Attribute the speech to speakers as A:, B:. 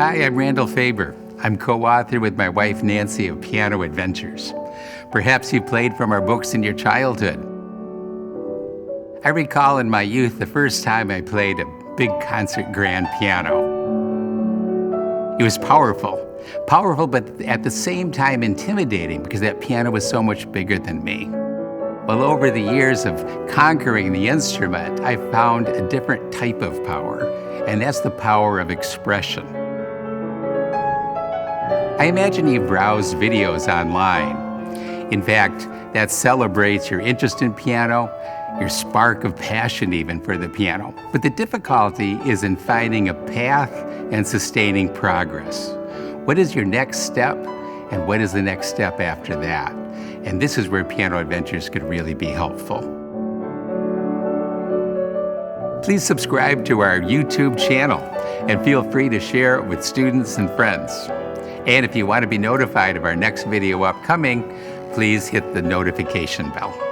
A: Hi, I'm Randall Faber. I'm co-author with my wife Nancy of Piano Adventures. Perhaps you played from our books in your childhood. I recall in my youth the first time I played a big concert grand piano. It was powerful, but at the same time intimidating because that piano was so much bigger than me. Well, over the years of conquering the instrument, I found a different type of power, and that's the power of expression. I imagine you browse videos online. In fact, that celebrates your interest in piano, your spark of passion even for the piano. But the difficulty is in finding a path and sustaining progress. What is your next step, and what is the next step after that? And this is where Piano Adventures could really be helpful. Please subscribe to our YouTube channel and feel free to share it with students and friends. And if you want to be notified of our next video upcoming, please hit the notification bell.